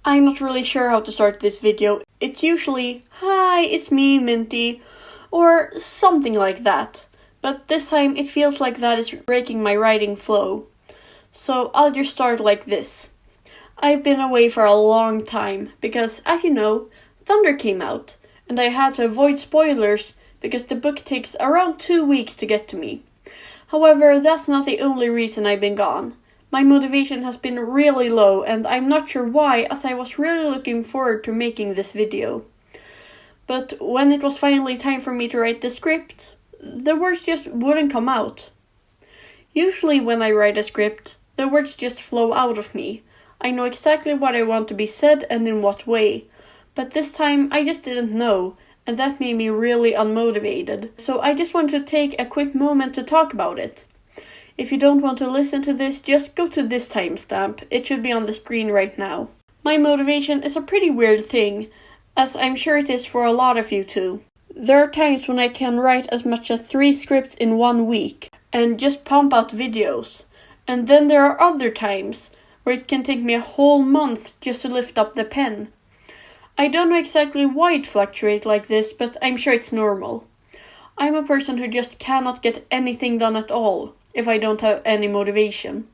I'm not really sure how to start this video. It's usually, "Hi, it's me, Minty," or something like that. But this time it feels like that is breaking my writing flow. So I'll just start like this. I've been away for a long time because, as you know, Thunder came out, and I had to avoid spoilers because the book takes around 2 weeks to get to me. However, that's not the only reason I've been gone. My motivation has been really low, and I'm not sure why, as I was really looking forward to making this video. But when it was finally time for me to write the script, the words just wouldn't come out. Usually when I write a script, the words just flow out of me. I know exactly what I want to be said and in what way. But this time I just didn't know, and that made me really unmotivated. So I just want to take a quick moment to talk about it. If you don't want to listen to this, just go to this timestamp. It should be on the screen right now. My motivation is a pretty weird thing, as I'm sure it is for a lot of you too. There are times when I can write as much as 3 scripts in 1 week and just pump out videos. And then there are other times where it can take me a whole month just to lift up the pen. I don't know exactly why it fluctuates like this, but I'm sure it's normal. I'm a person who just cannot get anything done at all if I don't have any motivation.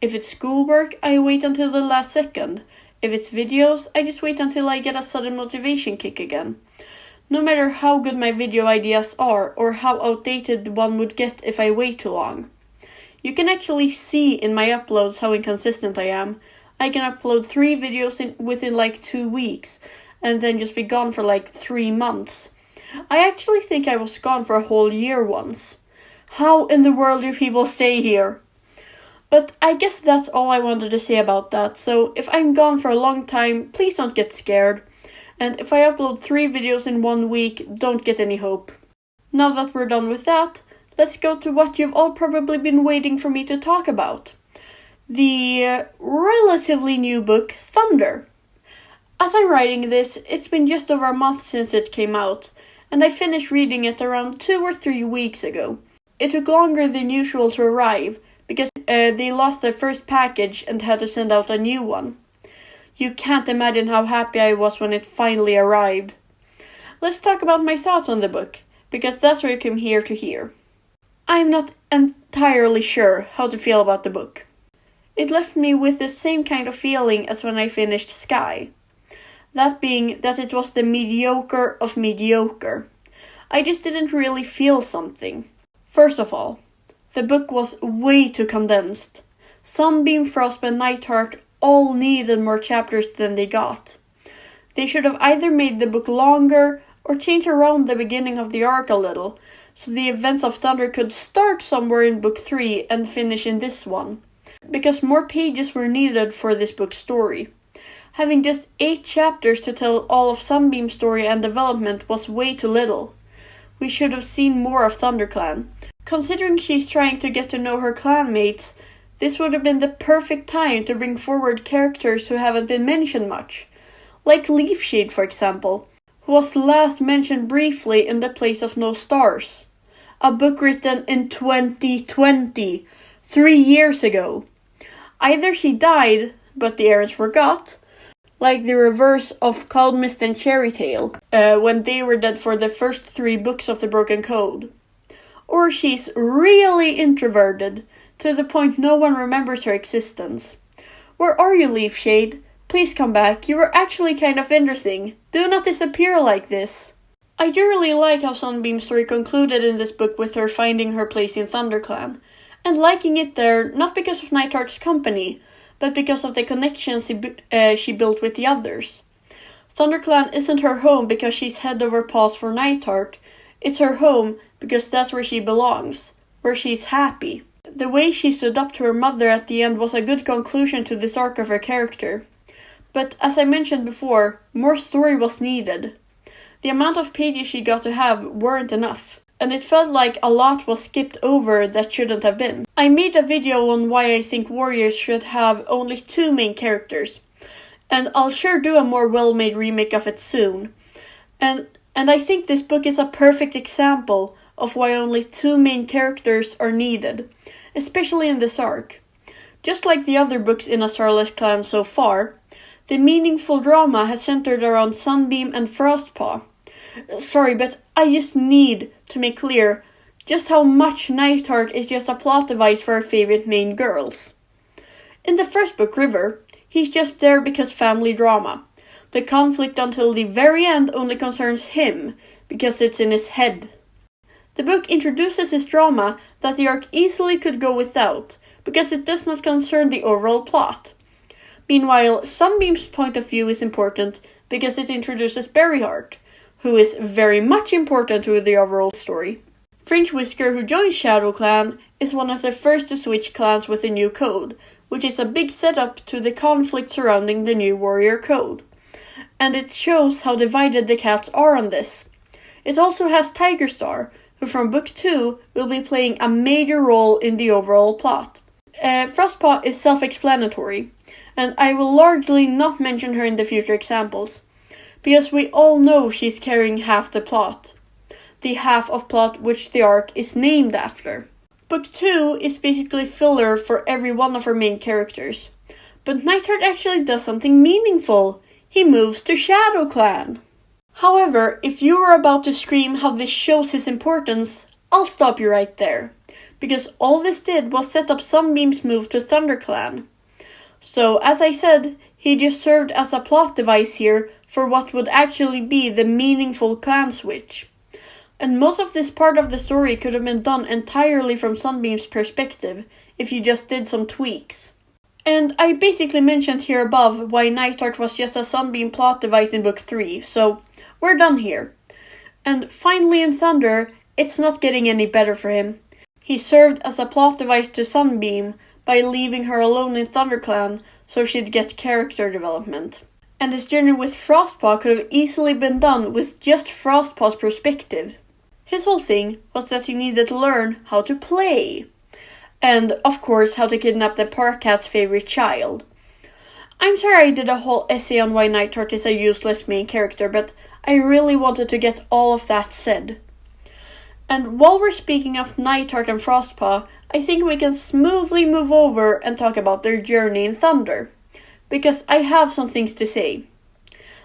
If it's schoolwork, I wait until the last second. If it's videos, I just wait until I get a sudden motivation kick again. No matter how good my video ideas are, or how outdated one would get if I wait too long. You can actually see in my uploads how inconsistent I am. I can upload 3 videos within like 2 weeks, and then just be gone for like 3 months. I actually think I was gone for a whole year once. How in the world do people stay here? But I guess that's all I wanted to say about that, so if I'm gone for a long time, please don't get scared. And if I upload 3 videos in 1 week, don't get any hope. Now that we're done with that, let's go to what you've all probably been waiting for me to talk about. The relatively new book, Thunder. As I'm writing this, it's been just over a month since it came out, and I finished reading it around 2 or 3 weeks ago. It took longer than usual to arrive, because they lost their first package and had to send out a new one. You can't imagine how happy I was when it finally arrived. Let's talk about my thoughts on the book, because that's what you came here to hear. I'm not entirely sure how to feel about the book. It left me with the same kind of feeling as when I finished Sky. That being that it was the mediocre of mediocre. I just didn't really feel something. First of all, the book was way too condensed. Sunbeam, Frost, and Nightheart all needed more chapters than they got. They should have either made the book longer or changed around the beginning of the arc a little, so the events of Thunder could start somewhere in book 3 and finish in this one. Because more pages were needed for this book's story. Having just 8 chapters to tell all of Sunbeam's story and development was way too little. We should have seen more of Thunder Clan. Considering she's trying to get to know her clanmates, this would have been the perfect time to bring forward characters who haven't been mentioned much. Like Leafshade, for example, who was last mentioned briefly in The Place of No Stars. A book written in 2020, 3 years ago. Either she died, but the heirs forgot, like the reverse of Cold Mist and Cherry Tail, when they were dead for the first 3 books of the Broken Code. Or she's really introverted, to the point no one remembers her existence. Where are you, Leafshade? Please come back, you were actually kind of interesting. Do not disappear like this. I do really like how Sunbeam's story concluded in this book with her finding her place in Thunder Clan, and liking it there not because of Nightheart's company, but because of the connections she built with the others. Thunder Clan isn't her home because she's head over paws for Nightheart, it's her home because that's where she belongs, where she's happy. The way she stood up to her mother at the end was a good conclusion to this arc of her character. But as I mentioned before, more story was needed. The amount of pages she got to have weren't enough, and it felt like a lot was skipped over that shouldn't have been. I made a video on why I think Warriors should have only 2 main characters, and I'll sure do a more well-made remake of it soon. And I think this book is a perfect example of why only 2 main characters are needed, especially in this arc. Just like the other books in A Starless Clan so far, The meaningful drama has centered around Sunbeam and Frostpaw. Sorry, but I just need to make clear just how much Nightheart is just a plot device for our favorite main girls. In the first book, River, he's just there because family drama. The conflict until the very end only concerns him, because it's in his head. The book introduces his drama that the arc easily could go without, because it does not concern the overall plot. Meanwhile, Sunbeam's point of view is important because it introduces Berryheart, who is very much important to the overall story. Fringe Whisker, who joins Shadow Clan, is one of the first to switch clans with the new code, which is a big setup to the conflict surrounding the new warrior code. And it shows how divided the cats are on this. It also has Tigerstar, who from book 2 will be playing a major role in the overall plot. Frostpaw is self-explanatory, and I will largely not mention her in the future examples, because we all know she's carrying half the plot. The half of plot which the arc is named after. Book 2 is basically filler for every one of her main characters. But Nightheart actually does something meaningful. He moves to Shadow Clan. However, if you were about to scream how this shows his importance, I'll stop you right there. Because all this did was set up Sunbeam's move to Thunder Clan. So, as I said, he just served as a plot device here for what would actually be the meaningful clan switch. And most of this part of the story could have been done entirely from Sunbeam's perspective, if you just did some tweaks. And I basically mentioned here above why Nightheart was just a Sunbeam plot device in book 3, so we're done here. And finally in Thunder, it's not getting any better for him. He served as a plot device to Sunbeam by leaving her alone in ThunderClan so she'd get character development. And his journey with Frostpaw could have easily been done with just Frostpaw's perspective. His whole thing was that he needed to learn how to play. And, of course, how to kidnap the park cat's favorite child. I'm sorry I did a whole essay on why Nightheart is a useless main character, but I really wanted to get all of that said. And while we're speaking of Nightheart and Frostpaw, I think we can smoothly move over and talk about their journey in Thunder. Because I have some things to say.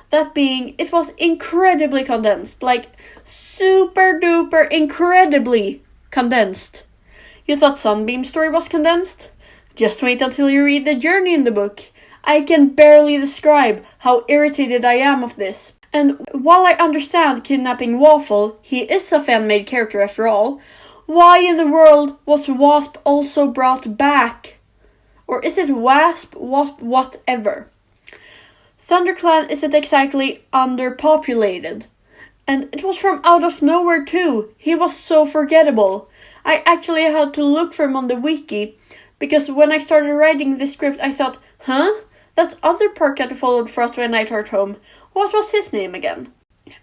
That being, it was incredibly condensed, like super duper incredibly condensed. You thought Sunbeam's story was condensed? Just wait until you read the journey in the book. I can barely describe how irritated I am of this. And while I understand kidnapping Waffle, he is a fan-made character after all, why in the world was Wasp also brought back? Or is it Wasp, whatever? ThunderClan isn't exactly underpopulated. And it was from out of nowhere too. He was so forgettable. I actually had to look for him on the wiki, because when I started writing the script I thought, that other park cat who followed Frostway and Nightheart home, what was his name again?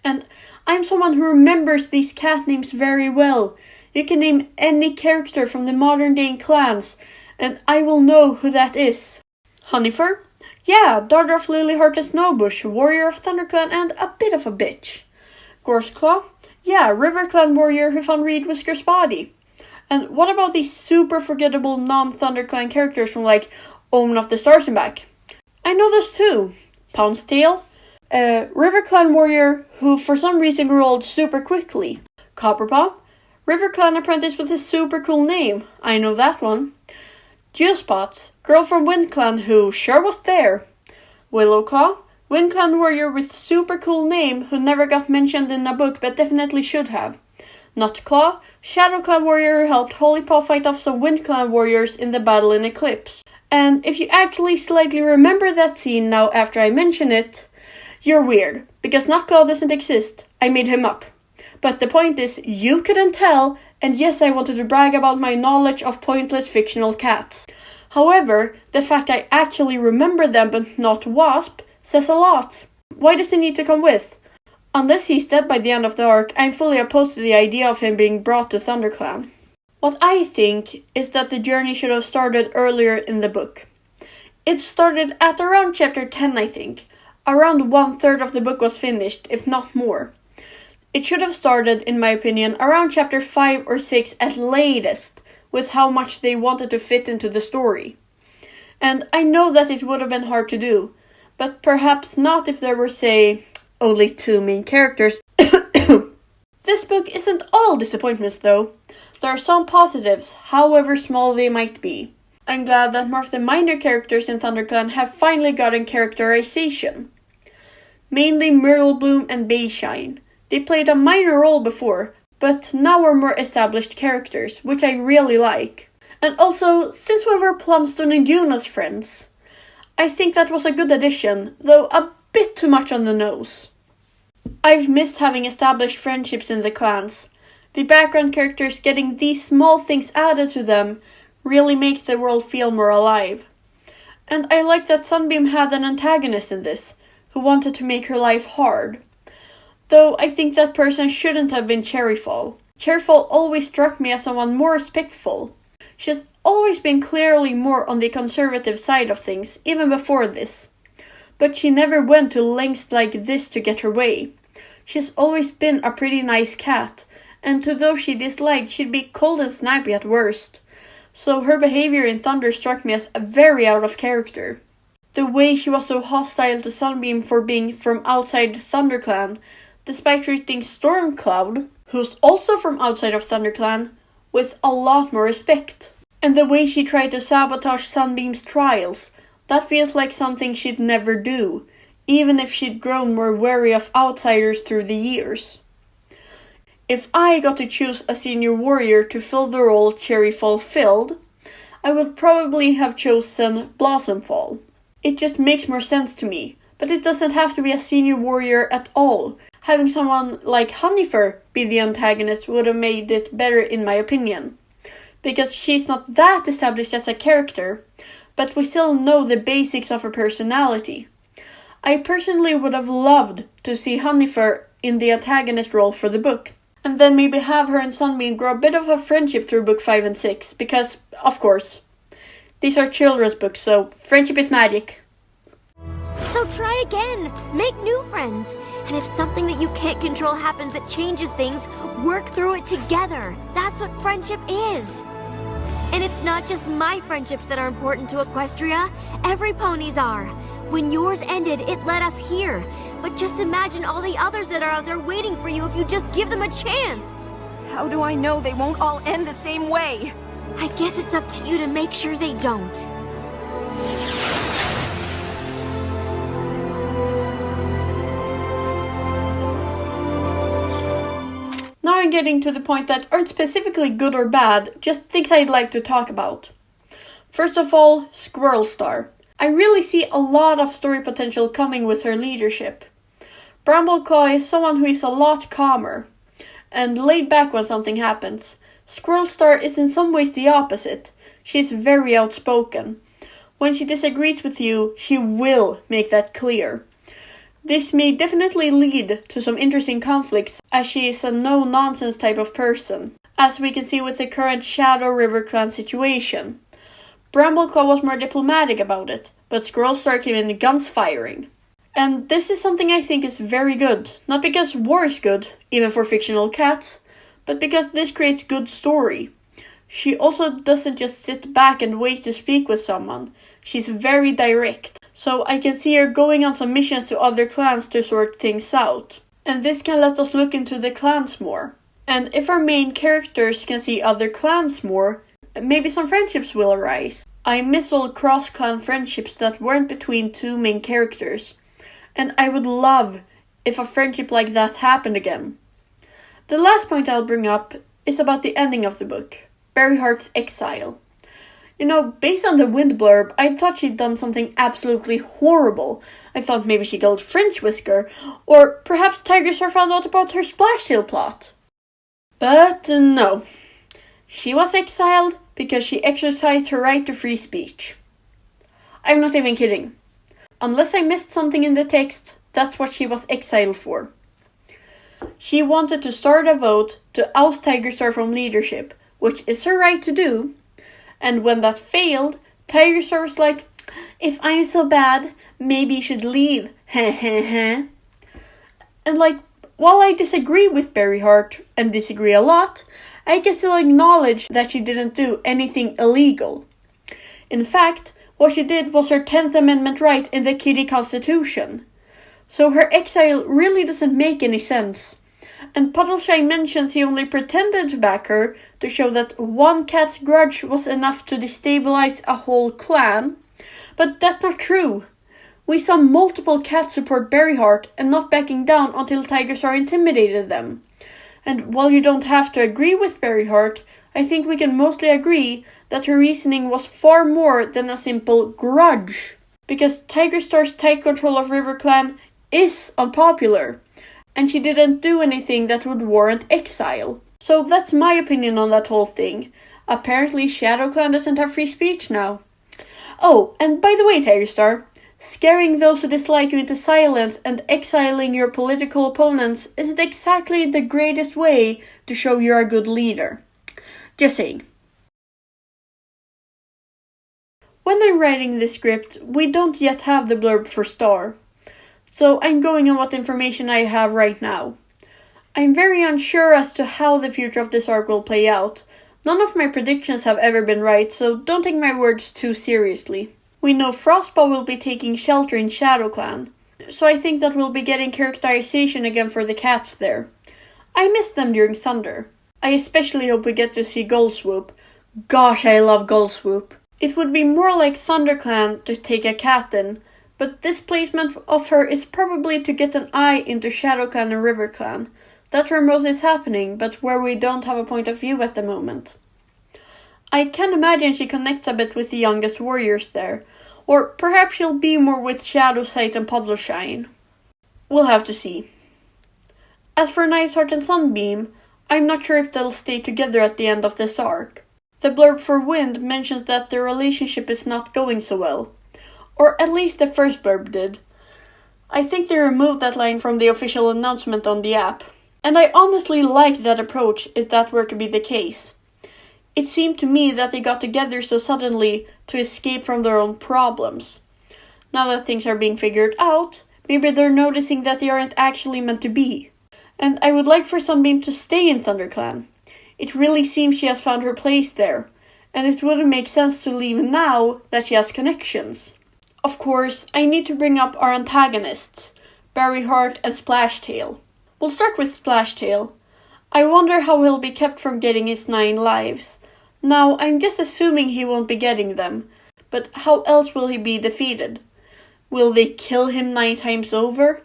And I'm someone who remembers these cat names very well. You can name any character from the modern day clans, and I will know who that is. Honeyfur? Yeah, daughter of Lilyheart and Snowbush, warrior of ThunderClan and a bit of a bitch. Gorseclaw? Yeah, RiverClan warrior who found Reed Whisker's body. And what about these super forgettable non-ThunderClan characters from like Omen of the Stars and back? I know those too. Poundstail? RiverClan warrior who for some reason grew old super quickly. Copperpaw? RiverClan apprentice with a super cool name. I know that one. Geospots? Girl from WindClan who sure was there. Willowclaw? WindClan warrior with super cool name who never got mentioned in a book but definitely should have. Nutclaw? ShadowClan warrior who helped Holypaw fight off some WindClan warriors in the battle in Eclipse. And if you actually slightly remember that scene now after I mention it, you're weird, because Nutclaw doesn't exist. I made him up. But the point is, you couldn't tell, and yes, I wanted to brag about my knowledge of pointless fictional cats. However, the fact I actually remember them but not Wasp says a lot. Why does he need to come with? Unless he's dead by the end of the arc, I'm fully opposed to the idea of him being brought to ThunderClan. What I think is that the journey should have started earlier in the book. It started at around chapter 10, I think. Around 1/3 of the book was finished, if not more. It should have started, in my opinion, around chapter 5 or 6 at latest, with how much they wanted to fit into the story. And I know that it would have been hard to do, But perhaps not if there were, say, only 2 main characters. This book isn't all disappointments though. There are some positives, however small they might be. I'm glad that more of the minor characters in ThunderClan have finally gotten characterization. Mainly Myrtle Bloom and Bayshine. They played a minor role before, but now are more established characters, which I really like. And also, since we were Plumstone and Yuna's friends, I think that was a good addition, though a bit too much on the nose. I've missed having established friendships in the clans. The background characters getting these small things added to them really makes the world feel more alive. And I like that Sunbeam had an antagonist in this, who wanted to make her life hard. Though I think that person shouldn't have been Cherryfall. Cherryfall always struck me as someone more respectful. She has always been clearly more on the conservative side of things, even before this. But she never went to lengths like this to get her way. She's always been a pretty nice cat, and to those she disliked, she'd be cold and snappy at worst. So her behavior in Thunder struck me as very out of character. The way she was so hostile to Sunbeam for being from outside ThunderClan, despite treating Stormcloud, who's also from outside of ThunderClan, with a lot more respect. And the way she tried to sabotage Sunbeam's trials, that feels like something she'd never do, even if she'd grown more wary of outsiders through the years. If I got to choose a senior warrior to fill the role Cherryfall filled, I would probably have chosen Blossomfall. It just makes more sense to me, but it doesn't have to be a senior warrior at all. Having someone like Honeyfur be the antagonist would have made it better in my opinion. Because she's not that established as a character, but we still know the basics of her personality. I personally would have loved to see Honeyfur in the antagonist role for the book, and then maybe have her and Sunbeam grow a bit of a friendship through book 5 and 6, because, of course, these are children's books, so friendship is magic. So try again, make new friends, and if something that you can't control happens that changes things, work through it together. That's what friendship is. And it's not just my friendships that are important to Equestria, every pony's are. When yours ended, it led us here. But just imagine all the others that are out there waiting for you if you just give them a chance. How do I know they won't all end the same way? I guess it's up to you to make sure they don't. Now I'm getting to the point that aren't specifically good or bad, just things I'd like to talk about. First of all, Squirrel Star. I really see a lot of story potential coming with her leadership. Brambleclaw is someone who is a lot calmer and laid back when something happens. Squirrel Star is in some ways the opposite. She's very outspoken. When she disagrees with you, she will make that clear. This may definitely lead to some interesting conflicts, as she is a no-nonsense type of person, as we can see with the current Shadow River Clan situation. Brambleclaw was more diplomatic about it, but Squirrel Star came in guns firing. And this is something I think is very good, not because war is good, even for fictional cats, but because this creates good story. She also doesn't just sit back and wait to speak with someone. She's very direct, so I can see her going on some missions to other clans to sort things out. And this can let us look into the clans more. And if our main characters can see other clans more, maybe some friendships will arise. I miss old cross-clan friendships that weren't between 2 main characters. And I would love if a friendship like that happened again. The last point I'll bring up is about the ending of the book, Berryheart's exile. You know, based on the Wind blurb, I thought she'd done something absolutely horrible. I thought maybe she killed French Whisker, or perhaps Tigerstar found out about her splash tail plot. But no. She was exiled because she exercised her right to free speech. I'm not even kidding. Unless I missed something in the text, that's what she was exiled for. She wanted to start a vote to oust Tigerstar from leadership, which is her right to do. And when that failed, Tigerstar was like, if I'm so bad, maybe you should leave, heh heh heh. And like, while I disagree with Berryheart, and disagree a lot, I can still acknowledge that she didn't do anything illegal. In fact, What she did was her 10th Amendment right in the Kitty Constitution. So her exile really doesn't make any sense. And Puddleshine mentions he only pretended to back her to show that one cat's grudge was enough to destabilize a whole clan. But that's not true. We saw multiple cats support Berryheart and not backing down until Tigerstar intimidated them. And while you don't have to agree with Berryheart, I think we can mostly agree that her reasoning was far more than a simple grudge. Because Tigerstar's tight control of RiverClan is unpopular, and she didn't do anything that would warrant exile. So that's my opinion on that whole thing. Apparently ShadowClan doesn't have free speech now. Oh, and by the way, Tigerstar, scaring those who dislike you into silence and exiling your political opponents isn't exactly the greatest way to show you're a good leader. Just saying. When I'm writing this script, we don't yet have the blurb for Star, so I'm going on what information I have right now. I'm very unsure as to how the future of this arc will play out. None of my predictions have ever been right, so don't take my words too seriously. We know Frostpaw will be taking shelter in ShadowClan, so I think that we'll be getting characterization again for the cats there. I missed them during Thunder. I especially hope we get to see Goldswoop. Gosh, I love Goldswoop. It would be more like ThunderClan to take a cat in, but this placement of her is probably to get an eye into ShadowClan and RiverClan. That's where most is happening, but where we don't have a point of view at the moment. I can imagine she connects a bit with the youngest warriors there, or perhaps she'll be more with Shadowsight and Puddleshine. We'll have to see. As for Niceheart and Sunbeam, I'm not sure if they'll stay together at the end of this arc. The blurb for Wind mentions that their relationship is not going so well, or at least the first blurb did. I think they removed that line from the official announcement on the app, and I honestly like that approach if that were to be the case. It seemed to me that they got together so suddenly to escape from their own problems. Now that things are being figured out, maybe they're noticing that they aren't actually meant to be. And I would like for Sunbeam to stay in ThunderClan. It really seems she has found her place there, and it wouldn't make sense to leave now that she has connections. Of course, I need to bring up our antagonists, Berryheart and Splashtail. We'll start with Splashtail. I wonder how he'll be kept from getting his 9 lives. Now, I'm just assuming he won't be getting them, but how else will he be defeated? Will they kill him 9 times over?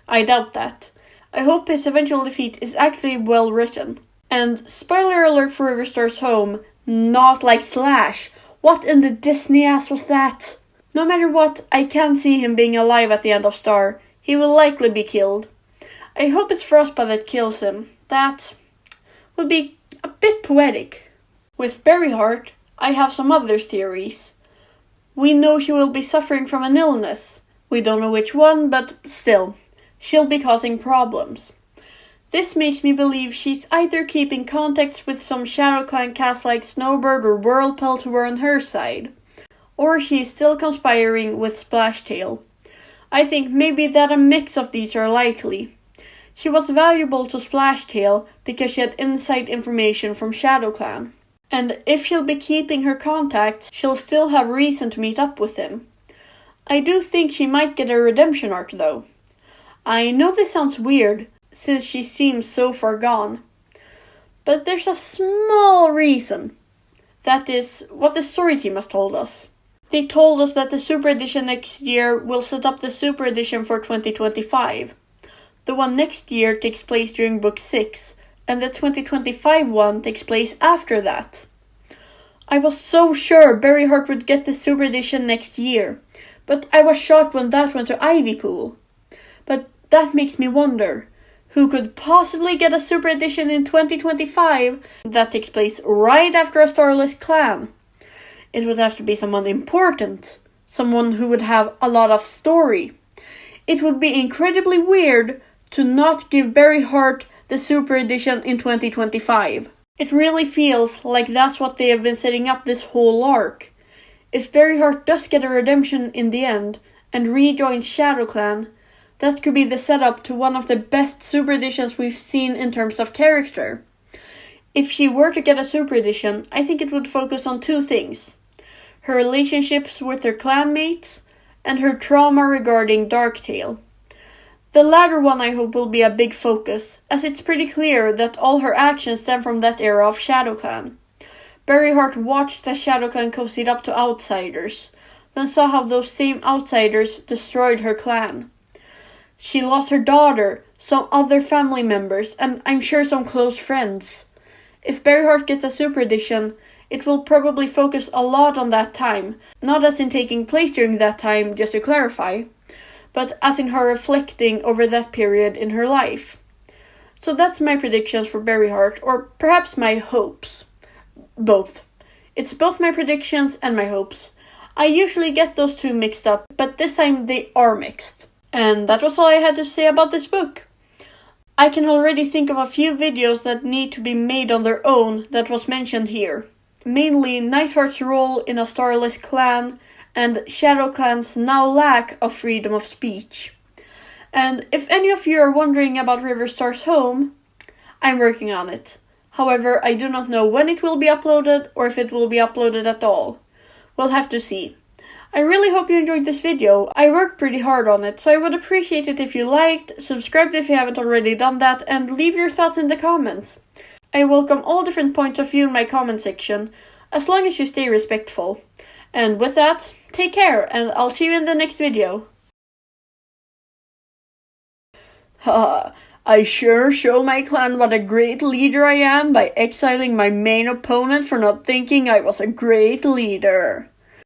I doubt that. I hope his eventual defeat is actually well written. And spoiler alert for Riverstar's home, not like Slash. What in the Disney ass was that? No matter what, I can't see him being alive at the end of Star. He will likely be killed. I hope it's Frostpaw that kills him. That would be a bit poetic. With Berryheart, I have some other theories. We know she will be suffering from an illness. We don't know which one, but still, she'll be causing problems. This makes me believe she's either keeping contacts with some ShadowClan cats like Snowbird or Whirlpelt who are on her side, or she's still conspiring with Splashtail. I think maybe that a mix of these are likely. She was valuable to Splashtail because she had inside information from ShadowClan. And if she'll be keeping her contacts, she'll still have reason to meet up with him. I do think she might get a redemption arc though. I know this sounds weird, since she seems so far gone. But there's a small reason. That is what the story team has told us. They told us that the Super Edition next year will set up the Super Edition for 2025. The one next year takes place during Book 6, and the 2025 one takes place after that. I was so sure Berryheart would get the Super Edition next year, but I was shocked when that went to Ivypool. But that makes me wonder, who could possibly get a Super Edition in 2025 that takes place right after A Starless Clan? It would have to be someone important, someone who would have a lot of story. It would be incredibly weird to not give Berryheart the Super Edition in 2025. It really feels like that's what they have been setting up this whole arc. If Berryheart does get a redemption in the end and rejoins ShadowClan, that could be the setup to one of the best Super Editions we've seen in terms of character. If she were to get a Super Edition, I think it would focus on 2 things. her relationships with her clanmates, and her trauma regarding Darktail. The latter one I hope will be a big focus, as it's pretty clear that all her actions stem from that era of ShadowClan. Berryheart watched as ShadowClan cozied up to outsiders, then saw how those same outsiders destroyed her clan. She lost her daughter, some other family members, and I'm sure some close friends. If Berryheart gets a Super Edition, it will probably focus a lot on that time, not as in taking place during that time, just to clarify, but as in her reflecting over that period in her life. So that's my predictions for Berryheart, or perhaps my hopes. Both. It's both my predictions and my hopes. I usually get those two mixed up, but this time they are mixed. And that was all I had to say about this book. I can already think of a few videos that need to be made on their own that was mentioned here. Mainly Nightheart's role in A Starless Clan and ShadowClan's now lack of freedom of speech. And if any of you are wondering about Riverstar's home, I'm working on it. However, I do not know when it will be uploaded or if it will be uploaded at all. We'll have to see. I really hope you enjoyed this video. I worked pretty hard on it, so I would appreciate it if you liked, subscribed if you haven't already done that, and leave your thoughts in the comments. I welcome all different points of view in my comment section, as long as you stay respectful. And with that, take care, and I'll see you in the next video. Haha, I sure showed my clan what a great leader I am by exiling my main opponent for not thinking I was a great leader.